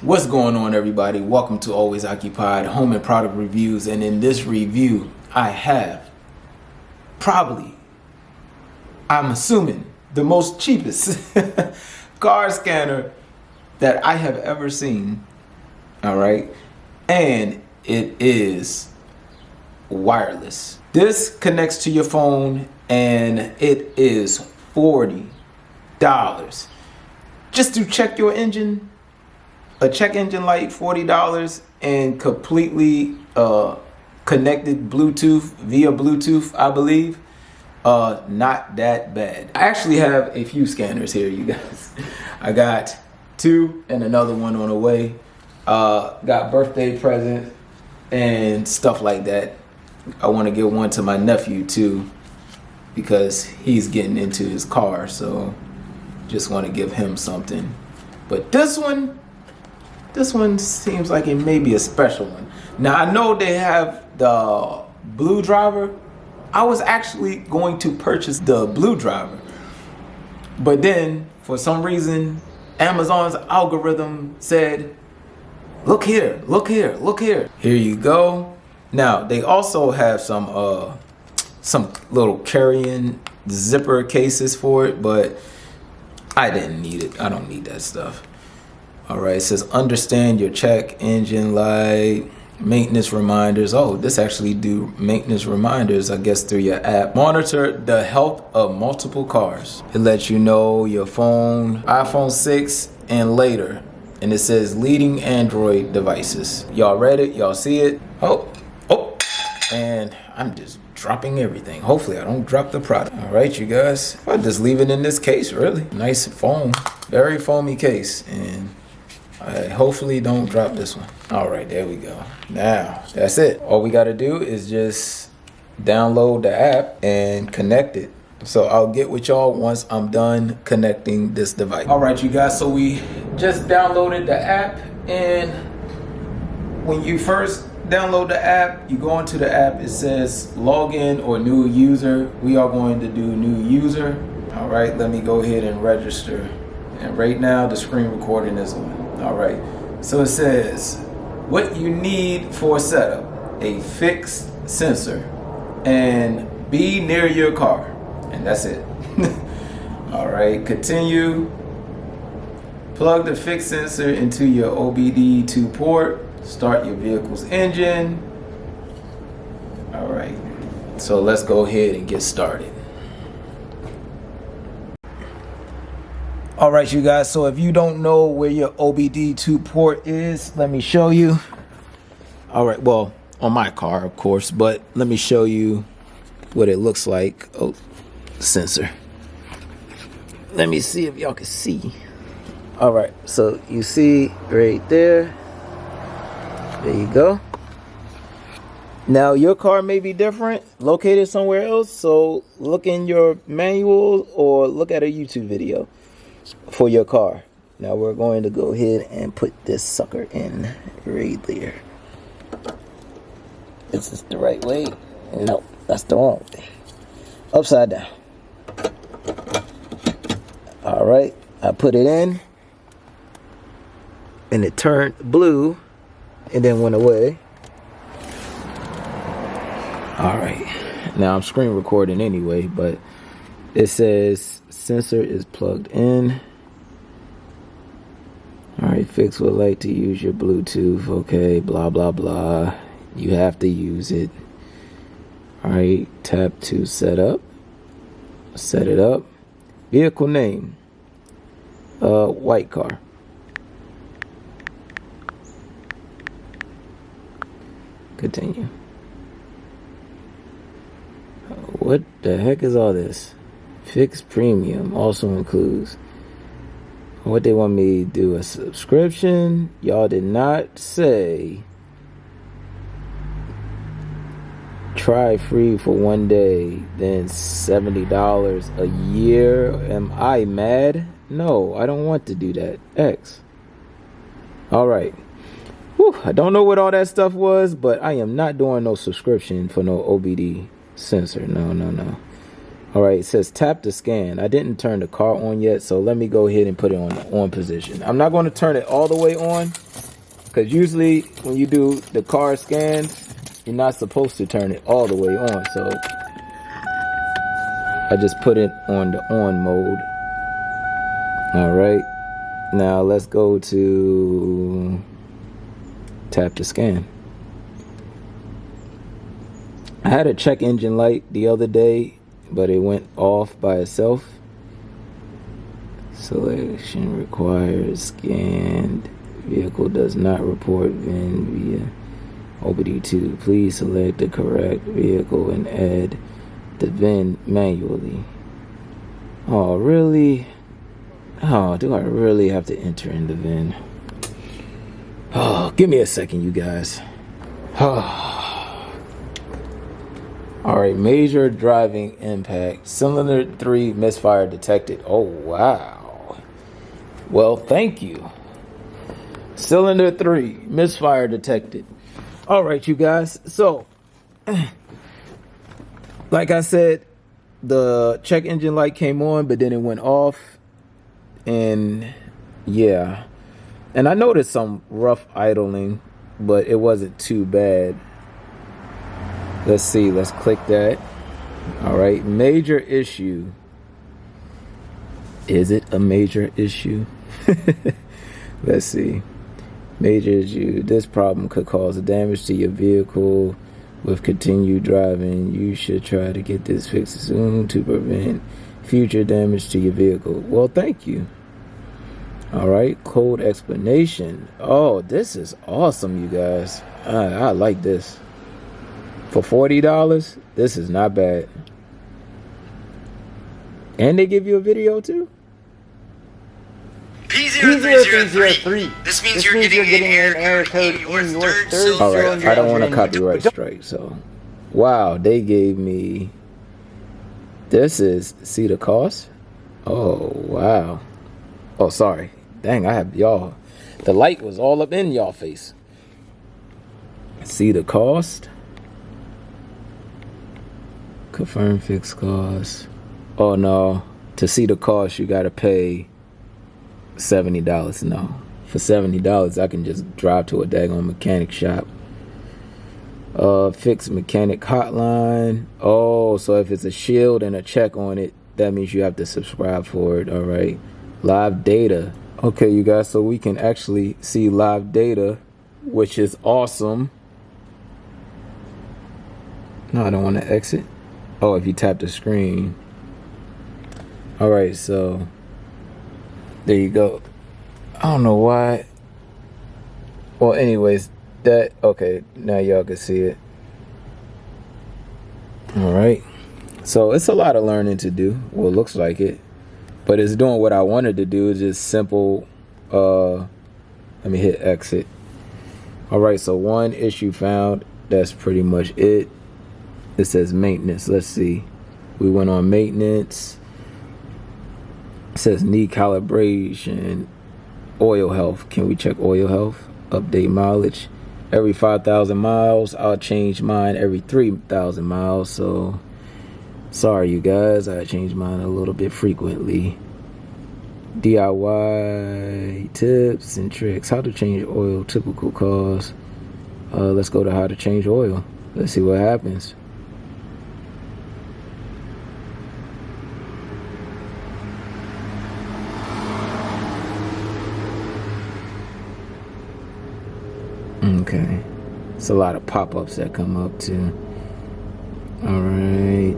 What's going on, everybody? Welcome to Always Occupied Home and Product Reviews. And in this review, I have probably, I'm assuming, the most cheapest car scanner that I have ever seen. All right. And it is wireless. This connects to your phone and it is $40 just to check your engine. A check engine light, $40, and completely connected Bluetooth via Bluetooth, I believe. Not that bad. I actually have a few scanners here, you guys. I got two and another one on the way. Got birthday present and stuff like that. I want to give one to my nephew too, because he's getting into his car, so just want to give him something. But this one seems like it may be a special one. Now, I know they have the blue driver. I was actually going to purchase the blue driver, but then for some reason, Amazon's algorithm said, look here, look here, look here. Here you go. Now, they also have some little carrying zipper cases for it, but I didn't need it. I don't need that stuff. All right, it says understand your check engine light, maintenance reminders. Oh, this actually do maintenance reminders, I guess, through your app. Monitor the health of multiple cars. It lets you know your phone, iPhone 6 and later. And it says leading Android devices. Y'all read it? Y'all see it? Oh, and I'm just dropping everything. Hopefully I don't drop the product. All right, you guys. I'll just leave it in this case, really. Nice foam, very foamy case. And I hopefully don't drop this one. All right, there we go. Now, that's it. All we got to do is just download the app and connect it. So I'll get with y'all once I'm done connecting this device. All right, you guys. So we just downloaded the app. And when you first download the app, you go into the app. It says login or new user. We are going to do new user. All right, let me go ahead and register. And right now, the screen recording is on. All right, so it says what you need for setup: a fixed sensor and be near your car, and that's it. All right, continue. Plug the fixed sensor into your OBD2 port. Start your vehicle's engine. All right, so let's go ahead and get started. All right, you guys, so if you don't know where your OBD2 port is, let me show you. All right, well, on my car, of course, but let me show you what it looks like. Oh, sensor. Let me see if y'all can see. All right, so you see right there. There you go. Now, your car may be different, located somewhere else, so look in your manual or look at a YouTube video for your car. Now we're going to go ahead and put this sucker in right there. Is this the right way? No, that's the wrong way. Upside down. All right, I put it in and it turned blue and then went away. All right, now I'm screen recording anyway, but it says sensor is plugged in. All right, Fix would like to use your Bluetooth. Okay, blah, blah, blah. You have to use it. All right, tap to set up. Set it up. Vehicle name. White car. Continue. What the heck is all this? Fix Premium also includes. What they want me to do, a subscription? Y'all did not say. Try free for 1 day, then $70 a year. Am I mad? No, I don't want to do that. X. All right. Whew, I don't know what all that stuff was, but I am not doing no subscription for no OBD sensor. No. All right, it says tap to scan. I didn't turn the car on yet, so let me go ahead and put it on position. I'm not going to turn it all the way on because usually when you do the car scans, you're not supposed to turn it all the way on. So I just put it on the on mode. All right, now let's go to tap to scan. I had a check engine light the other day, but it went off by itself. Selection required, scanned vehicle does not report VIN via OBD2. Please select the correct vehicle and add the VIN manually. Oh, really? Oh, do I really have to enter in the VIN? Oh, give me a second, you guys. All right, major driving impact. Cylinder 3 misfire detected. Oh, wow. Well, thank you. Cylinder 3 misfire detected. All right, you guys. So, like I said, the check engine light came on, but then it went off. And yeah. And I noticed some rough idling, but it wasn't too bad. Let's see, let's click that. All right, major issue. Is it a major issue? Let's see. Major issue. This problem could cause damage to your vehicle with continued driving. You should try to get this fixed soon to prevent future damage to your vehicle. Well, thank you. All right, code explanation. Oh, this is awesome, you guys. I like this. For $40, this is not bad. And they give you a video too? P0303. This means you're getting an error code in your third cylinder. Alright, I don't want a copyright strike, so. Wow, they gave me. This is, see the cost? Oh, wow. Oh, sorry. Dang, I have y'all. The light was all up in y'all face. See the cost? Confirm fixed cost. Oh no, to see the cost you gotta pay $70. No, for $70 I can just drive to a daggone mechanic shop. Fix mechanic hotline. Oh, so if it's a shield and a check on it, that means you have to subscribe for it. All right, live data. Okay, you guys, so we can actually see live data, which is awesome. No, I don't want to exit. Oh, if you tap the screen. All right, so there you go. I don't know why. Well, anyways, that, okay, now y'all can see it. All right, so it's a lot of learning to do. Well, it looks like it, but it's doing what I wanted to do. It's just simple. Let me hit exit. All right, so one issue found. That's pretty much it. It says maintenance. Let's see. We went on maintenance. It says need calibration. Oil health. Can we check oil health? Update mileage. Every 5,000 miles. I'll change mine every 3,000 miles. So, sorry you guys. I change mine a little bit frequently. DIY tips and tricks. How to change oil. Typical cause. Let's go to how to change oil. Let's see what happens. Okay, it's a lot of pop-ups that come up too. All right,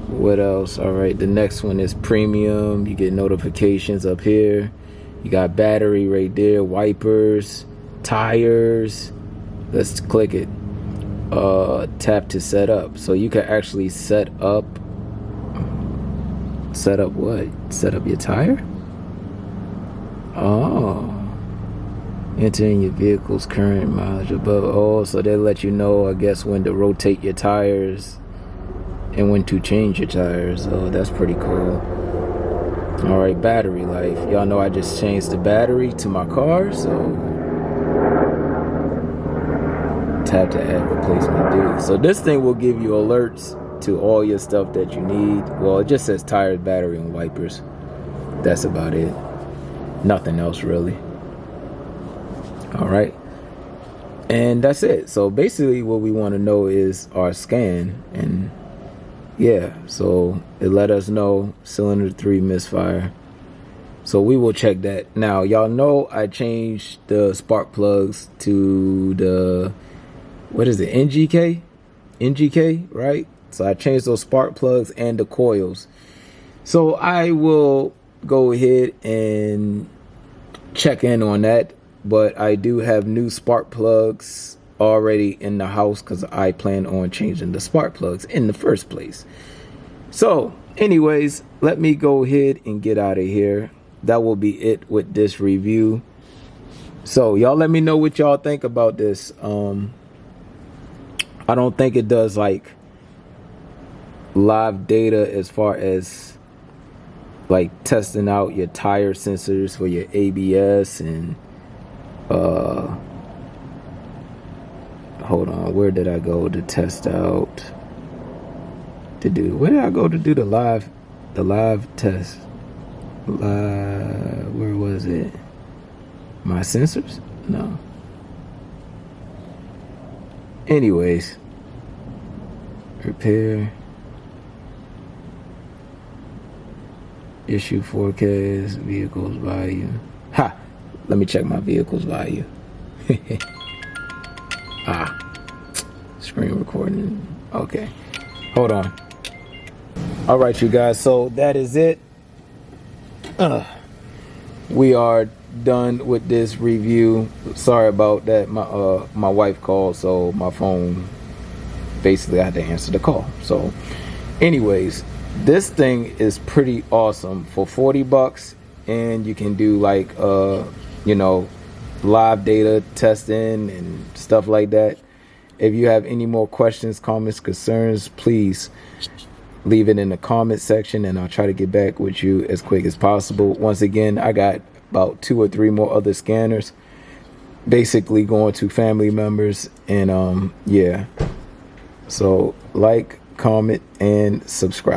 what else? All right, the next one is premium. You get notifications up here. You got battery right there, wipers, tires. Let's click it. Tap to set up. So you can actually set up what? Set up your tire? Oh. Entering your vehicle's current mileage above. Oh, so they let you know, I guess, when to rotate your tires and when to change your tires. Oh, that's pretty cool. All right, battery life. Y'all know I just changed the battery to my car, so tap to add replacement due. So this thing will give you alerts to all your stuff that you need. Well, it just says tires, battery, and wipers. That's about it. Nothing else really. All right. And that's it. So basically what we want to know is our scan. And yeah, so it let us know cylinder 3 misfire. So we will check that. Now, y'all know I changed the spark plugs to the, what is it, NGK? NGK, right? So I changed those spark plugs and the coils. So I will go ahead and check in on that. But I do have new spark plugs already in the house because I plan on changing the spark plugs in the first place. So anyways, let me go ahead and get out of here. That will be it with this review. So y'all let me know what y'all think about this. I don't think it does like live data as far as like testing out your tire sensors for your ABS and hold on, where did I go to test out where did I go to do the live test? Where was it? My sensors? No. Anyways, repair, issue forecast, vehicles value. Ha! Let me check my vehicles value. Screen recording. Okay, hold on. All right, you guys, so that is it. We are done with this review. Sorry about that. My wife called, so my phone, basically I had to answer the call. So anyways, this thing is pretty awesome for 40 bucks, and you can do like you know, live data testing and stuff like that. If you have any more questions, comments, concerns, please leave it in the comment section and I'll try to get back with you as quick as possible. Once again, I got about 2 or 3 more other scanners basically going to family members, and yeah, so like, comment, and subscribe.